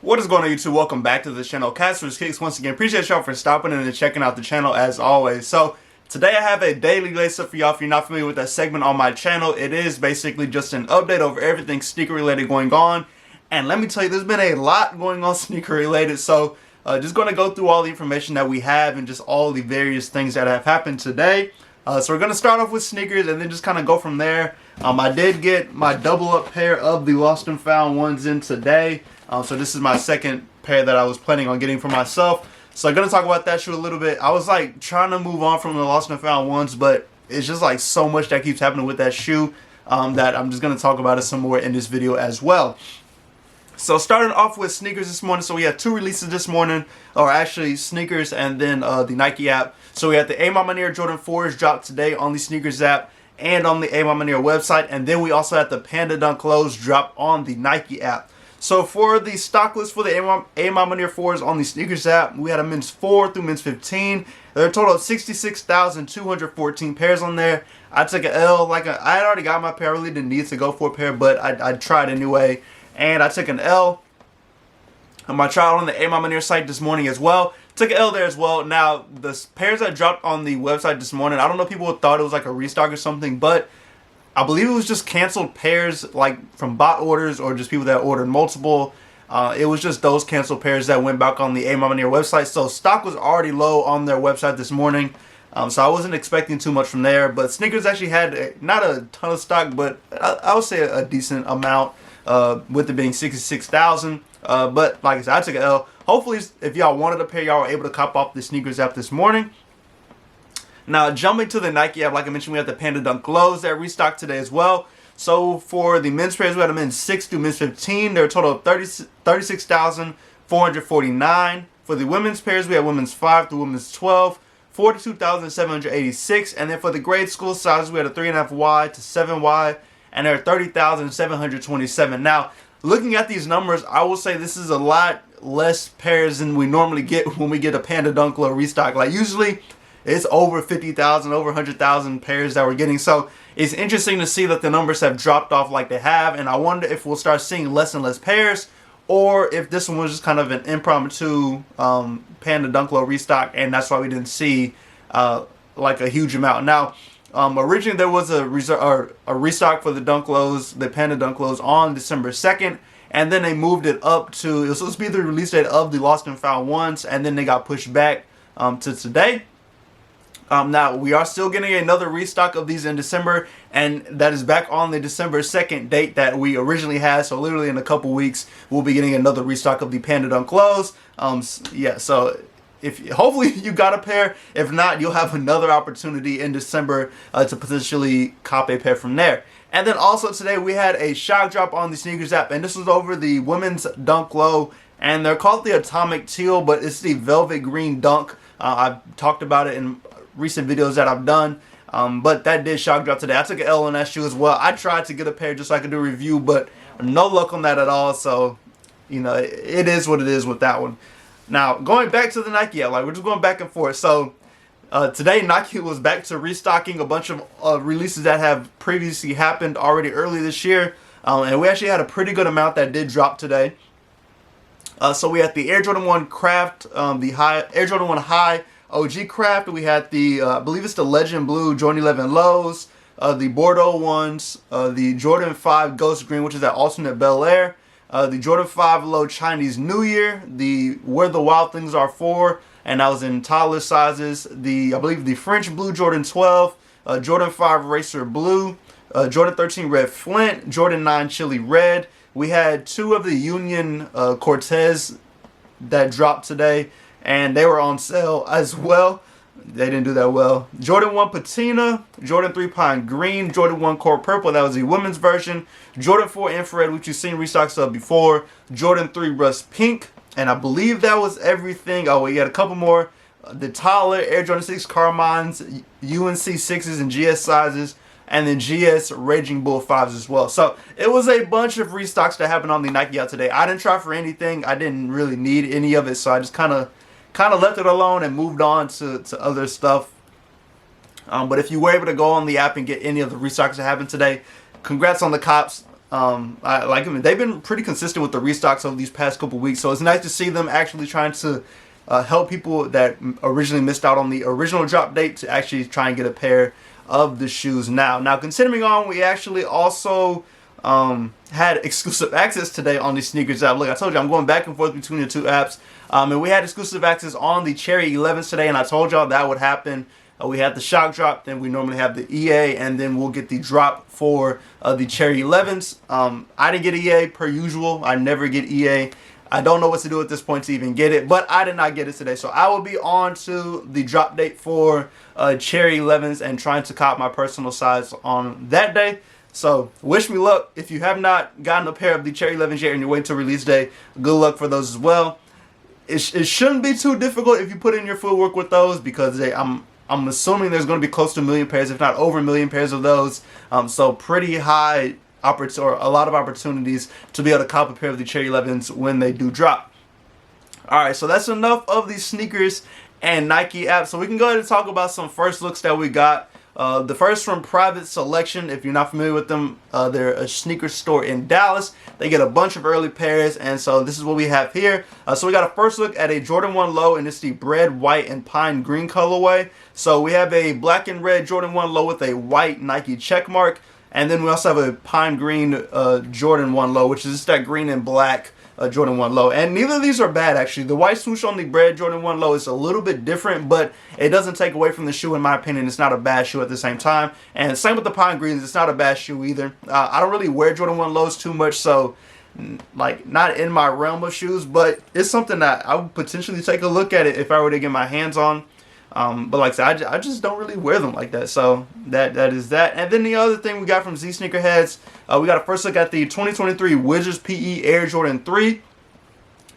What is going on, YouTube? Welcome back to the channel. Caster's Kicks once again. Appreciate y'all for stopping in and checking out the channel as always. So today I have a daily lace up for y'all. If you're not familiar with that segment on my channel, it is basically just an update over everything sneaker related going on. And let me tell you, there's been a lot going on sneaker related. So just going to go through all the information that we have and just all the various things that have happened today. So we're going to start off with sneakers and then just kind of go from there. I did get my double up pair of the Lost and Found ones in today. So this is my second pair that I was planning on getting for myself. So I'm going to talk about that shoe a little bit. I was like trying to move on from the Lost and Found ones, but it's just like so much that keeps happening with that shoe that I'm just going to talk about it some more in this video as well. So starting off with sneakers this morning, so we had two releases this morning, or actually sneakers and then the Nike app. So we had the A Mama Near Jordan 4s dropped today on the sneakers app and on the A Mama Near website, and then we also had the Panda Dunk Lows drop on the Nike app. So for the stock list for the A Mama Near 4s on the sneakers app, we had a men's 4 through men's 15. There are a total of 66,214 pairs on there. I took an L, I had already got my pair, I really didn't need to go for a pair, but I tried anyway. And I took an L on my trial on the A Mama Near site this morning as well. Took an L there as well. Now, the pairs that dropped on the website this morning, I don't know if people thought it was like a restock or something, but I believe it was just canceled pairs like from bot orders or just people that ordered multiple. It was just those canceled pairs that went back on the A Mama Near website. So stock was already low on their website this morning. So I wasn't expecting too much from there. But sneakers actually had not a ton of stock, but I would say a decent amount. With it being 66,000, but like I said, I took an L. Hopefully, if y'all wanted a pair, y'all were able to cop off the sneakers app this morning. Now, jumping to the Nike app, like I mentioned, we have the Panda Dunk Lows that restocked today as well. So for the men's pairs, we had a men's 6 through men's 15. They're a total of 36,449. For the women's pairs, we have women's 5 through women's 12. 42,786. And then for the grade school sizes, we had a 3.5Y to 7Y. And they're 30,727. Now, looking at these numbers, I will say this is a lot less pairs than we normally get when we get a Panda Dunk Low restock. Like usually, it's over 50,000, over 100,000 pairs that we're getting. So it's interesting to see that the numbers have dropped off like they have. And I wonder if we'll start seeing less and less pairs, or if this one was just kind of an impromptu Panda Dunk Low restock, and that's why we didn't see like a huge amount. Now, originally there was a restock for the Dunk Lows, the Panda Dunk Lows on December 2nd, and then they moved it up to, it was supposed to be the release date of the Lost and Found ones, and then they got pushed back to today. Now, we are still getting another restock of these in December, and that is back on the December 2nd date that we originally had, so literally in a couple weeks, we'll be getting another restock of the Panda Dunk Lows. Yeah, so hopefully you got a pair. If not, you'll have another opportunity in December to potentially cop a pair from there. And then also today we had a shock drop on the sneakers app, and this was over the women's Dunk Low, and they're called the Atomic Teal, but it's the Velvet Green Dunk. I've talked about it in recent videos that I've done, but that did shock drop today. I took an L on that shoe as well. I tried to get a pair just so I could do a review, but no luck on that at all. So, you know, it is what it is with that one. Now, going back to the Nike app, like we're just going back and forth. So, today Nike was back to restocking a bunch of releases that have previously happened already early this year. And we actually had a pretty good amount that did drop today. So we had the Air Jordan 1 Craft, the Air Jordan 1 High OG Craft. We had the, I believe it's the Legend Blue Jordan 11 Lows, the Bordeaux ones, the Jordan 5 Ghost Green, which is that alternate Bel Air. The Jordan 5 Low Chinese New Year, the Where the Wild Things Are For, and that was in toddler sizes. I believe the French Blue Jordan 12, Jordan 5 Racer Blue, Jordan 13 Red Flint, Jordan 9 Chili Red. We had two of the Union Cortez that dropped today, and they were on sale as well. They didn't do that well. Jordan 1 Patina, Jordan 3 Pine Green, Jordan 1 Core Purple, that was the women's version. Jordan 4 Infrared, which you've seen restocks of before. Jordan 3 Rust Pink, and I believe that was everything. Oh, we had a couple more. The Tyler Air Jordan 6 Carmines, UNC 6s and GS sizes, and then GS Raging Bull 5s as well. So it was a bunch of restocks that happened on the Nike out today. I didn't try for anything. I didn't really need any of it, so I just kind of left it alone and moved on to other stuff. But if you were able to go on the app and get any of the restocks that happened today, congrats on the cops. I like them. They've been pretty consistent with the restocks over these past couple weeks, so it's nice to see them actually trying to help people that originally missed out on the original drop date to actually try and get a pair of the shoes now. Now, continuing on, we actually also had exclusive access today on the sneakers app. Look, I told you I'm going back and forth between the two apps, and we had exclusive access on the Cherry 11s today, and I told y'all that would happen. We had the shock drop, then we normally have the EA, and then we'll get the drop for the Cherry 11s. I didn't get EA per usual. I never get EA. I don't know what to do at this point to even get it, but I did not get it today. So I will be on to the drop date for Cherry 11s and trying to cop my personal size on that day. So wish me luck. If you have not gotten a pair of the Cherry 11s yet and you're waiting till release day, good luck for those as well. It shouldn't be too difficult if you put in your footwork with those, because I'm assuming there's going to be close to 1 million pairs, if not over 1 million pairs of those. So pretty high or a lot of opportunities to be able to cop a pair of the Cherry 11s when they do drop. Alright, so that's enough of the sneakers and Nike apps. So we can go ahead and talk about some first looks that we got. The first from Private Selection. If you're not familiar with them, they're a sneaker store in Dallas. They get a bunch of early pairs, and so this is what we have here. So we got a first look at a Jordan 1 Low, and it's the bread, white, and pine green colorway. So we have a black and red Jordan 1 Low with a white Nike check mark. And then we also have a pine green Jordan 1 Low, which is just that green and black Jordan 1 Low. And neither of these are bad, actually. The white swoosh on the bread Jordan 1 Low is a little bit different, but it doesn't take away from the shoe, in my opinion. It's not a bad shoe at the same time. And same with the pine greens. It's not a bad shoe either. I don't really wear Jordan 1 Lows too much, so like not in my realm of shoes, but it's something that I would potentially take a look at it if I were to get my hands on. But like I said, I just don't really wear them like that. So that is that. And then the other thing we got from Z Sneakerheads, we got a first look at the 2023 Wizards PE Air Jordan 3.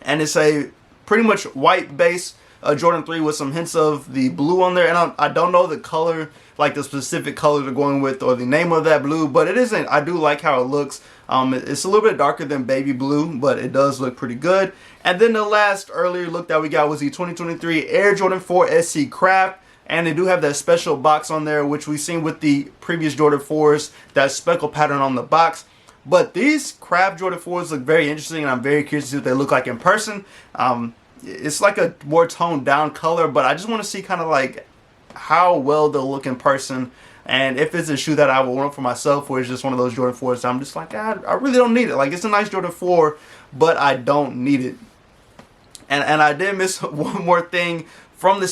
And it's a pretty much white base Jordan 3 with some hints of the blue on there. And I don't know the color, like the specific color they're going with or the name of that blue, but it isn't. I do like how it looks. It's a little bit darker than baby blue, but it does look pretty good. And then the last earlier look that we got was the 2023 Air Jordan 4 SC Craft. And they do have that special box on there, which we've seen with the previous Jordan 4s, that speckle pattern on the box. But these Craft Jordan 4s look very interesting, and I'm very curious to see what they look like in person. It's like a more toned down color, but I just want to see kind of like how well they'll look in person. And if it's a shoe that I will want for myself, or it's just one of those Jordan 4s, I'm just like, I really don't need it. Like, it's a nice Jordan 4, but I don't need it. And I did miss one more thing from the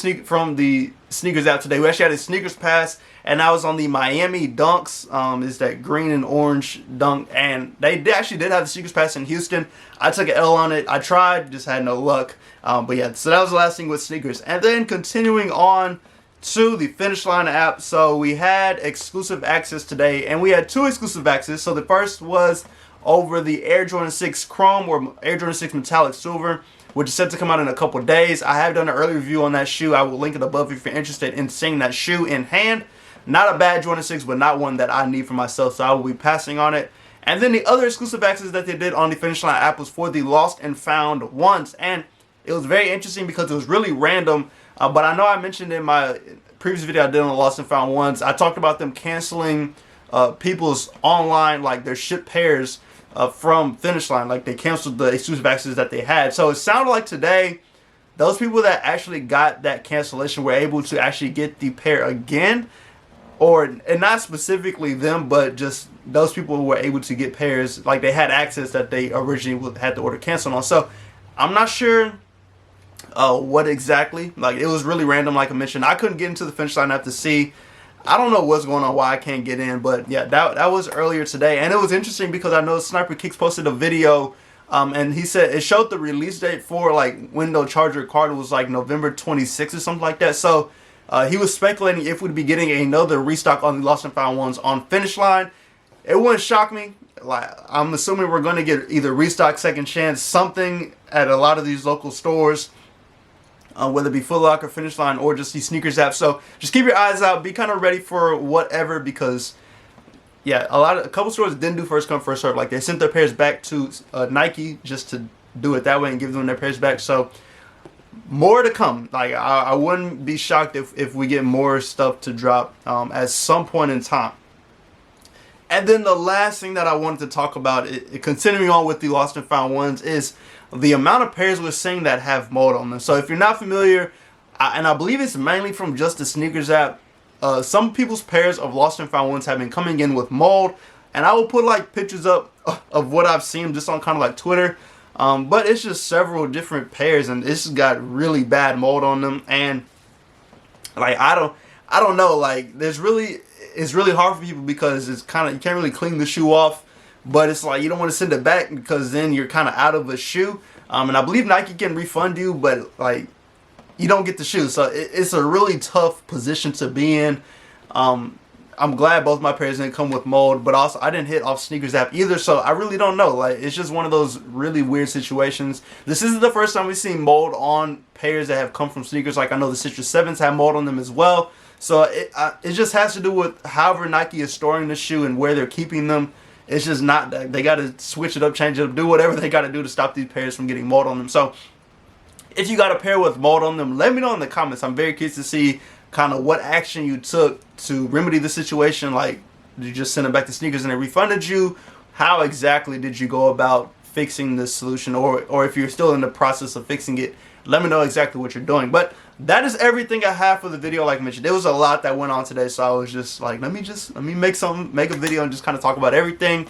sneakers app today. We actually had a sneakers pass, and I was on the Miami Dunks. It's that green and orange dunk, and they actually did have the sneakers pass in Houston. I took an L on it. I tried, just had no luck. But yeah, so that was the last thing with sneakers. And then continuing on to the Finish Line app. So we had exclusive access today, and we had two exclusive access. So the first was over the Air Jordan 6 Chrome or Air Jordan 6 Metallic Silver, which is set to come out in a couple days. I have done an early review on that shoe. I will link it above if you're interested in seeing that shoe in hand. Not a bad Jordan 6, but not one that I need for myself, so I will be passing on it. And then the other exclusive access that they did on the Finish Line app was for the Lost and Found ones. And it was very interesting because it was really random. But I know I mentioned in my previous video I did on the Lost and Found ones, I talked about them canceling people's online, like their shipped pairs from Finish Line. Like, they canceled the exclusive access that they had. So it sounded like today, those people that actually got that cancellation were able to actually get the pair again. And not specifically them, but just those people who were able to get pairs, like they had access that they originally had the order canceled on. So I'm not sure what exactly. Like, it was really random, like I mentioned. I couldn't get into the Finish Line app to see. I don't know what's going on, why I can't get in, but yeah, that was earlier today. And it was interesting because I know Sniper Kicks posted a video, and he said it showed the release date for like window charger card was like November 26th or something like that. So he was speculating if we'd be getting another restock on the Lost and Found ones on Finish Line. It wouldn't shock me. Like, I'm assuming we're going to get either restock, second chance, something at a lot of these local stores. Whether it be Foot Locker, Finish Line, or just the sneakers app. So just keep your eyes out. Be kind of ready for whatever, because yeah, a couple stores didn't do first come first serve. Like, they sent their pairs back to Nike just to do it that way and give them their pairs back. So more to come. Like, I wouldn't be shocked if we get more stuff to drop at some point in time. And then the last thing that I wanted to talk about, continuing on with the lost and found ones, is the amount of pairs we're seeing that have mold on them. So if you're not familiar, and I believe it's mainly from just the sneakers app, some people's pairs of lost and found ones have been coming in with mold. And I will put like pictures up of what I've seen just on kind of like Twitter. But it's just several different pairs, and it's got really bad mold on them. And like I don't know, like it's really hard for people because it's kind of, you can't really clean the shoe off, but it's like you don't want to send it back because then you're kind of out of a shoe. And I believe Nike can refund you, but like you don't get the shoe, so it's a really tough position to be in. I'm glad both my pairs didn't come with mold, but also I didn't hit off sneakers app either, so I really don't know. Like, it's just one of those really weird situations. This isn't the first time we've seen mold on pairs that have come from sneakers. Like, I know the Citrus 7s have mold on them as well. So it just has to do with however Nike is storing the shoe and where they're keeping them. It's just not, they got to switch it up, change it up, do whatever they got to do to stop these pairs from getting mold on them. So if you got a pair with mold on them, let me know in the comments. I'm very curious to see kind of what action you took to remedy the situation. Like, did you just send them back to sneakers and they refunded you? How exactly did you go about fixing this solution? Or if you're still in the process of fixing it, let me know exactly what you're doing. But that is everything I have for the video. Like I mentioned, there was a lot that went on today, so I was just like, let me make a video and just kind of talk about everything.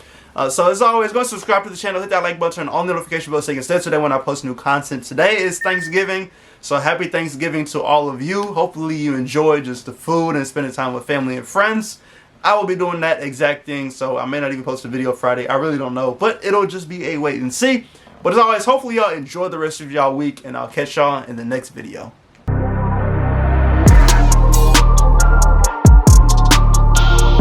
So as always, go subscribe to the channel, hit that like button, turn on the notification bell so you can stay today when I post new content. Today is Thanksgiving, so happy Thanksgiving to all of you. Hopefully you enjoy just the food and spending time with family and friends. I will be doing that exact thing, so I may not even post a video Friday. I really don't know, but it'll just be a wait and see. But as always, hopefully y'all enjoy the rest of y'all week, and I'll catch y'all in the next video.